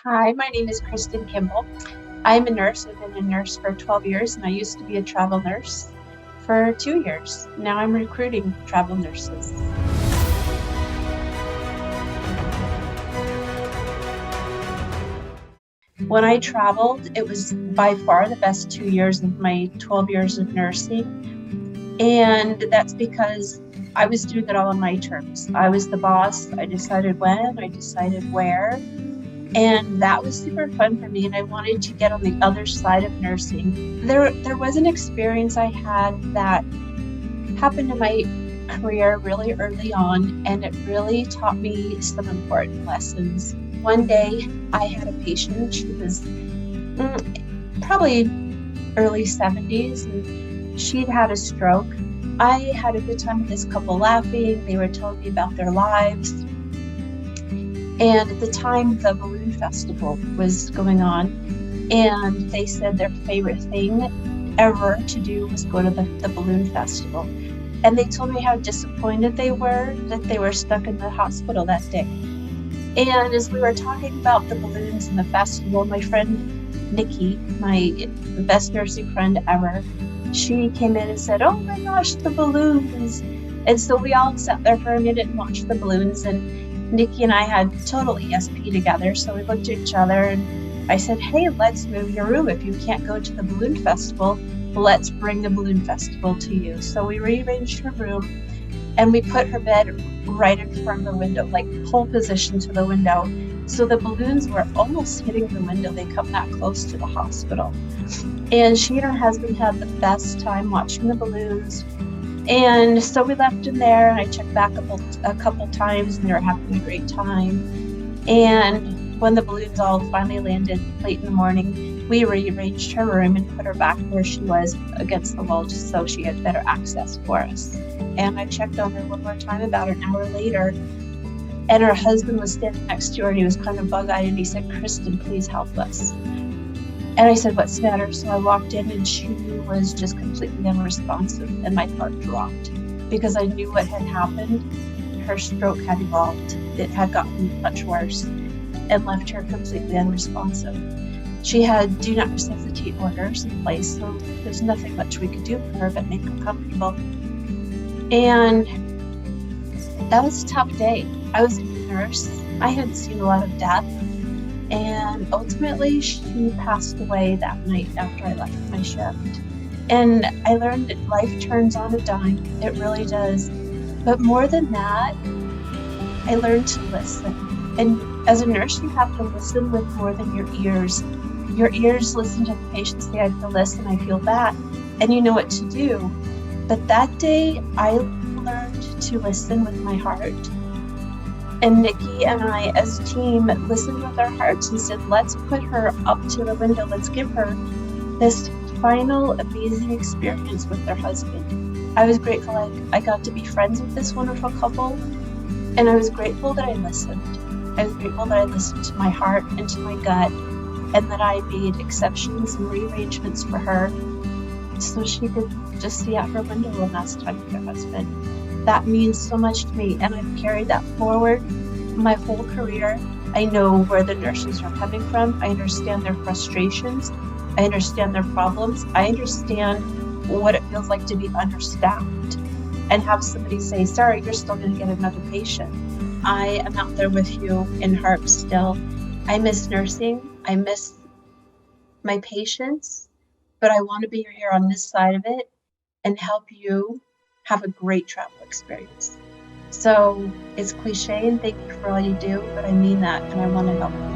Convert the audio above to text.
Hi, my name is Kristin Kimball. I'm a nurse. I've been a nurse for 12 years, and I used to be a travel nurse for 2 years. Now I'm recruiting travel nurses. When I traveled, it was by far the best 2 years of my 12 years of nursing. And that's because I was doing it all on my terms. I was the boss. I decided when, I decided where. And that was super fun for me, and I wanted to get on the other side of nursing. There was an experience I had that happened in my career really early on, and it really taught me some important lessons. One day, I had a patient. She was probably early 70s, and she'd had a stroke. I had a good time with this couple laughing. They were telling me about their lives. And at the time, the balloon festival was going on, and they said their favorite thing ever to do was go to the balloon festival. And they told me how disappointed they were that they were stuck in the hospital that day. And as we were talking about the balloons and the festival, my friend Nikki, my best nursing friend ever, she came in and said, "Oh my gosh, the balloons." And so we all sat there for a minute and watched the balloons, and Nikki and I had total ESP together, so we looked at each other and I said, "Hey, let's move your room. If you can't go to the balloon festival, let's bring the balloon festival to you." So we rearranged her room and we put her bed right in front of the window, like pole position to the window. So the balloons were almost hitting the window. They come that close to the hospital. And she and her husband had the best time watching the balloons. And so we left them there, and I checked back a couple times, and they were having a great time. And when the balloons all finally landed late in the morning, we rearranged her room and put her back where she was against the wall, just so she had better access for us. And I checked on her one more time about an hour later, and her husband was standing next to her, and he was kind of bug-eyed, and he said, "Kristin, please help us." And I said, "What's the matter?" So I walked in, and she was just completely unresponsive, and my heart dropped because I knew what had happened. Her stroke had evolved. It had gotten much worse and left her completely unresponsive. She had do not resuscitate orders in place, so there's nothing much we could do for her but make her comfortable. And that was a tough day. I was a nurse. I hadn't seen a lot of death. And ultimately, she passed away that night after I left my shift. And I learned that life turns on a dime. It really does. But more than that, I learned to listen. And as a nurse, you have to listen with more than your ears. Your ears listen to the patient say, "I feel this and I feel that," and you know what to do. But that day, I learned to listen with my heart. And Nikki and I, as a team, listened with our hearts and said, "Let's put her up to the window. Let's give her this final amazing experience with their husband." I was grateful I got to be friends with this wonderful couple. And I was grateful that I listened. I was grateful that I listened to my heart and to my gut, and that I made exceptions and rearrangements for her so she could just see out her window one last time with her husband. That means so much to me, and I've carried that forward my whole career. I know where the nurses are coming from. I understand their frustrations. I understand their problems. I understand what it feels like to be understaffed and have somebody say, "Sorry, you're still going to get another patient." I am out there with you in heart still. I miss nursing. I miss my patients, but I want to be here on this side of it and help you have a great travel experience. So it's cliche, and thank you for all you do, but I mean that, and I want to help you.